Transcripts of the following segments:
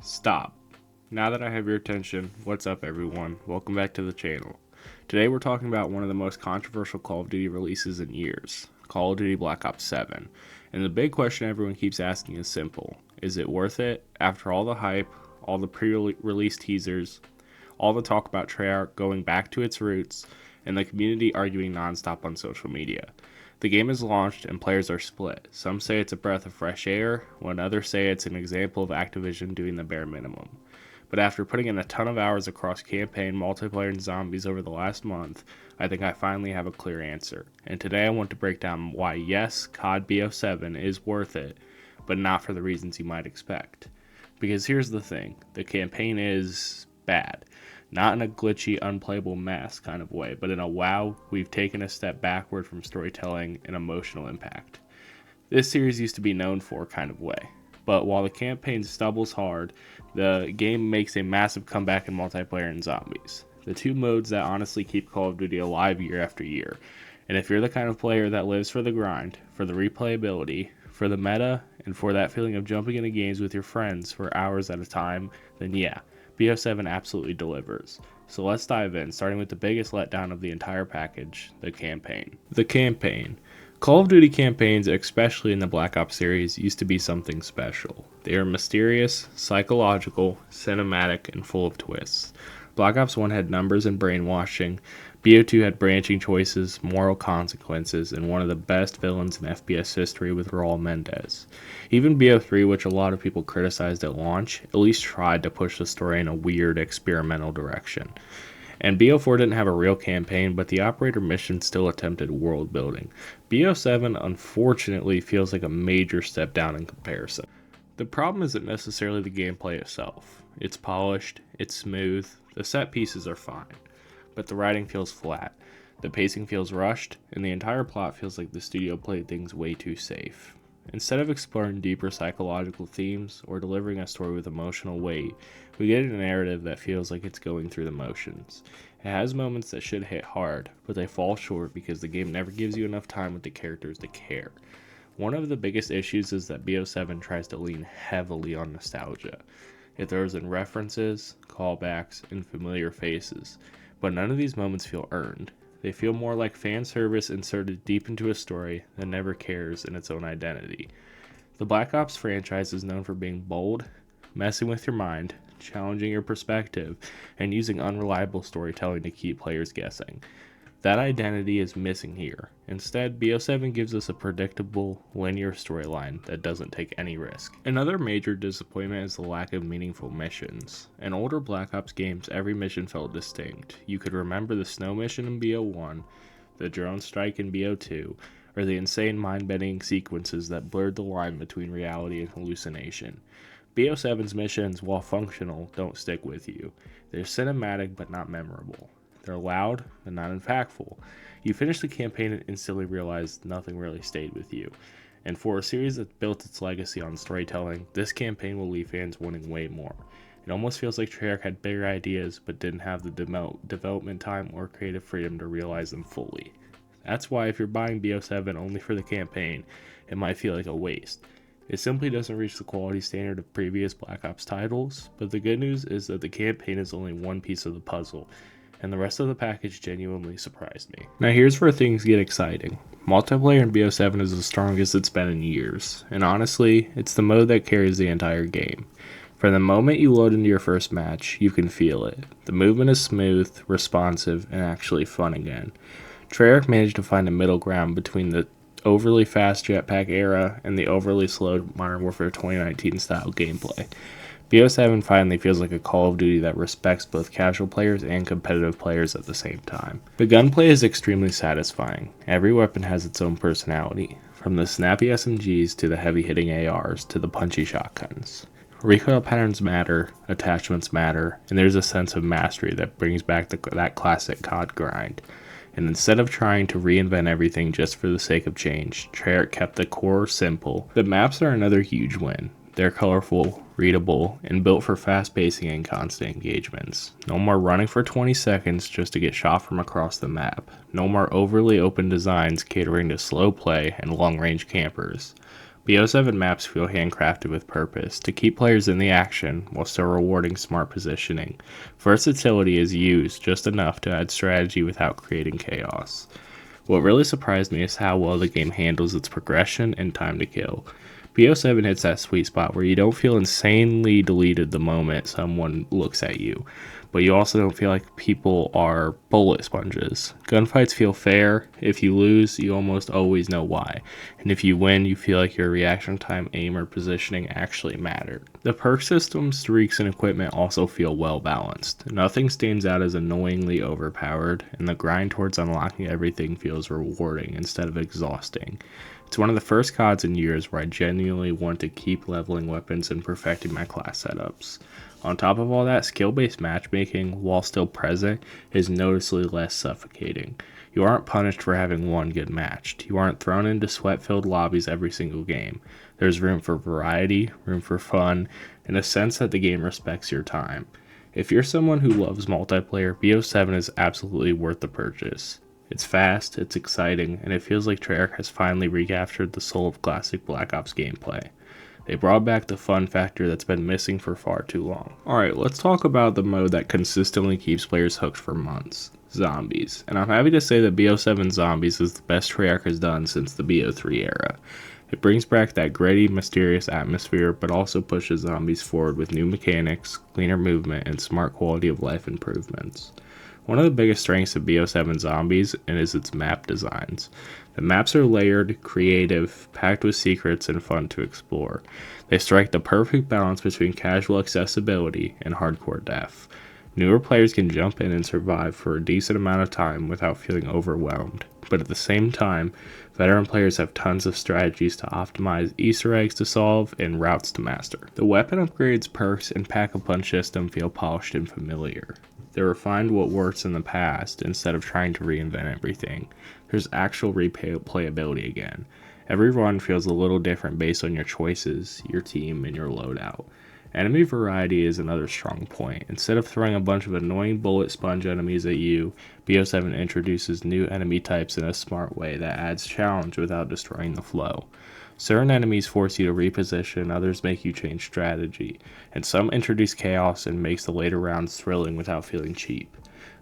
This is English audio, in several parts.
Stop. Now that I have your attention, what's up everyone? Welcome back to the channel. Today we're talking about one of the most controversial Call of Duty releases in years, Call of Duty Black Ops 7. And the big question everyone keeps asking is simple. Is it worth it? After all the hype, all the pre-release teasers, all the talk about Treyarch going back to its roots, and the community arguing nonstop on social media. The game is launched and players are split. Some say it's a breath of fresh air, while others say it's an example of Activision doing the bare minimum. But after putting in a ton of hours across campaign, multiplayer, and zombies over the last month, I think I finally have a clear answer. And today I want to break down why yes, COD BO7 is worth it, but not for the reasons you might expect. Because here's the thing, the campaign is bad. Not in a glitchy, unplayable mess kind of way, but in a wow, we've taken a step backward from storytelling and emotional impact. This series used to be known for kind of way. But while the campaign stumbles hard, the game makes a massive comeback in multiplayer and zombies. The two modes that honestly keep Call of Duty alive year after year. And if you're the kind of player that lives for the grind, for the replayability, for the meta, and for that feeling of jumping into games with your friends for hours at a time, then yeah, BO7 absolutely delivers. So let's dive in, starting with the biggest letdown of the entire package, the campaign. The campaign. Call of Duty campaigns, especially in the Black Ops series, used to be something special. They are mysterious, psychological, cinematic, and full of twists. Black Ops 1 had numbers and brainwashing, BO2 had branching choices, moral consequences, and one of the best villains in FPS history with Raul Mendez. Even BO3, which a lot of people criticized at launch, at least tried to push the story in a weird, experimental direction. And BO4 didn't have a real campaign, but the operator mission still attempted world building. BO7 unfortunately feels like a major step down in comparison. The problem isn't necessarily the gameplay itself. It's polished, it's smooth, the set pieces are fine, but the writing feels flat, the pacing feels rushed, and the entire plot feels like the studio played things way too safe. Instead of exploring deeper psychological themes or delivering a story with emotional weight, we get a narrative that feels like it's going through the motions. It has moments that should hit hard, but they fall short because the game never gives you enough time with the characters to care. One of the biggest issues is that BO7 tries to lean heavily on nostalgia. It throws in references, callbacks, and familiar faces, but none of these moments feel earned. They feel more like fan service inserted deep into a story that never cares in its own identity. The Black Ops franchise is known for being bold, messing with your mind, challenging your perspective, and using unreliable storytelling to keep players guessing. That identity is missing here. Instead, BO7 gives us a predictable, linear storyline that doesn't take any risk. Another major disappointment is the lack of meaningful missions. In older Black Ops games, every mission felt distinct. You could remember the snow mission in BO1, the drone strike in BO2, or the insane mind-bending sequences that blurred the line between reality and hallucination. BO7's missions, while functional, don't stick with you. They're cinematic but not memorable. They're loud, but not impactful. You finish the campaign and instantly realize nothing really stayed with you. And for a series that built its legacy on storytelling, this campaign will leave fans wanting way more. It almost feels like Treyarch had bigger ideas, but didn't have the development time or creative freedom to realize them fully. That's why if you're buying BO7 only for the campaign, it might feel like a waste. It simply doesn't reach the quality standard of previous Black Ops titles, but the good news is that the campaign is only one piece of the puzzle, and the rest of the package genuinely surprised me. Now here's where things get exciting. Multiplayer in BO7 is the strongest it's been in years, and honestly, it's the mode that carries the entire game. From the moment you load into your first match, you can feel it. The movement is smooth, responsive, and actually fun again. Treyarch managed to find a middle ground between the overly fast jetpack era and the overly slow Modern Warfare 2019 style gameplay. BO7 finally feels like a Call of Duty that respects both casual players and competitive players at the same time. The gunplay is extremely satisfying. Every weapon has its own personality, from the snappy SMGs to the heavy-hitting ARs to the punchy shotguns. Recoil patterns matter, attachments matter, and there's a sense of mastery that brings back that classic COD grind. And instead of trying to reinvent everything just for the sake of change, Treyarch kept the core simple. The maps are another huge win. They're colorful, readable, and built for fast pacing and constant engagements. No more running for 20 seconds just to get shot from across the map. No more overly open designs catering to slow play and long range campers. BO7 maps feel handcrafted with purpose to keep players in the action while still rewarding smart positioning. Versatility is used just enough to add strategy without creating chaos. What really surprised me is how well the game handles its progression and time to kill. BO7 hits that sweet spot where you don't feel insanely deleted the moment someone looks at you, but you also don't feel like people are bullet sponges. Gunfights feel fair. If you lose, you almost always know why, and if you win, you feel like your reaction time, aim, or positioning actually mattered. The perk system, streaks, and equipment also feel well balanced. Nothing stands out as annoyingly overpowered, and the grind towards unlocking everything feels rewarding instead of exhausting. It's one of the first CODs in years where I genuinely want to keep leveling weapons and perfecting my class setups. On top of all that, skill-based matchmaking, while still present, is noticeably less suffocating. You aren't punished for having one good match. You aren't thrown into sweat-filled lobbies every single game. There's room for variety, room for fun, and a sense that the game respects your time. If you're someone who loves multiplayer, BO7 is absolutely worth the purchase. It's fast, it's exciting, and it feels like Treyarch has finally recaptured the soul of classic Black Ops gameplay. They brought back the fun factor that's been missing for far too long. Alright, let's talk about the mode that consistently keeps players hooked for months. Zombies. And I'm happy to say that BO7 Zombies is the best Treyarch has done since the BO3 era. It brings back that gritty, mysterious atmosphere, but also pushes zombies forward with new mechanics, cleaner movement, and smart quality of life improvements. One of the biggest strengths of BO7 Zombies is its map designs. The maps are layered, creative, packed with secrets, and fun to explore. They strike the perfect balance between casual accessibility and hardcore depth. Newer players can jump in and survive for a decent amount of time without feeling overwhelmed, but at the same time, veteran players have tons of strategies to optimize, Easter eggs to solve, and routes to master. The weapon upgrades, perks, and pack-a-punch system feel polished and familiar. They refined what works in the past instead of trying to reinvent everything. There's actual replayability again. Every run feels a little different based on your choices, your team, and your loadout. Enemy variety is another strong point. Instead of throwing a bunch of annoying bullet sponge enemies at you, BO7 introduces new enemy types in a smart way that adds challenge without destroying the flow. Certain enemies force you to reposition, others make you change strategy, and some introduce chaos and makes the later rounds thrilling without feeling cheap.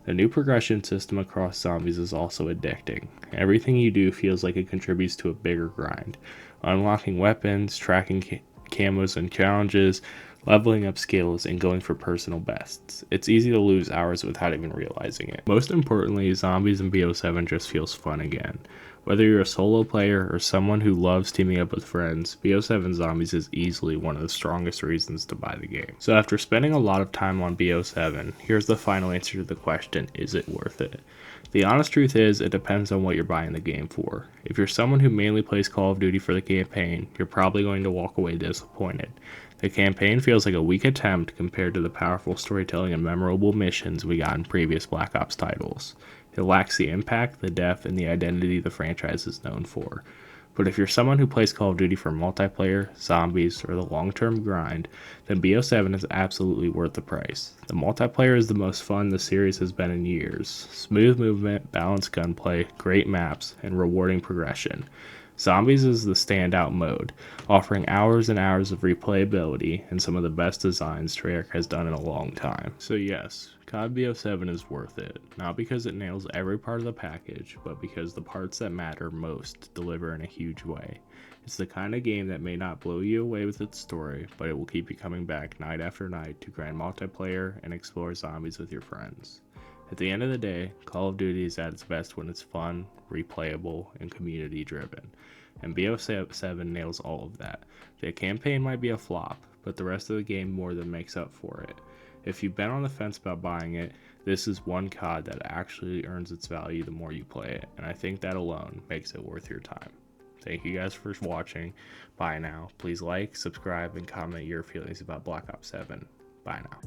The new progression system across zombies is also addicting. Everything you do feels like it contributes to a bigger grind. Unlocking weapons, tracking camos and challenges, leveling up skills, and going for personal bests. It's easy to lose hours without even realizing it. Most importantly, Zombies in BO7 just feels fun again. Whether you're a solo player or someone who loves teaming up with friends, BO7 Zombies is easily one of the strongest reasons to buy the game. So after spending a lot of time on BO7, here's the final answer to the question, is it worth it? The honest truth is, it depends on what you're buying the game for. If you're someone who mainly plays Call of Duty for the campaign, you're probably going to walk away disappointed. The campaign feels like a weak attempt compared to the powerful storytelling and memorable missions we got in previous Black Ops titles. It lacks the impact, the depth, and the identity the franchise is known for. But if you're someone who plays Call of Duty for multiplayer, zombies, or the long-term grind, then BO7 is absolutely worth the price. The multiplayer is the most fun the series has been in years. Smooth movement, balanced gunplay, great maps, and rewarding progression. Zombies is the standout mode, offering hours and hours of replayability and some of the best designs Treyarch has done in a long time. So yes, COD BO7 is worth it, not because it nails every part of the package, but because the parts that matter most deliver in a huge way. It's the kind of game that may not blow you away with its story, but it will keep you coming back night after night to grind multiplayer and explore zombies with your friends. At the end of the day, Call of Duty is at its best when it's fun, replayable, and community driven. And BO7 nails all of that. The campaign might be a flop, but the rest of the game more than makes up for it. If you've been on the fence about buying it, this is one COD that actually earns its value the more you play it, and I think that alone makes it worth your time. Thank you guys for watching. Bye now. Please like, subscribe, and comment your feelings about Black Ops 7. Bye now.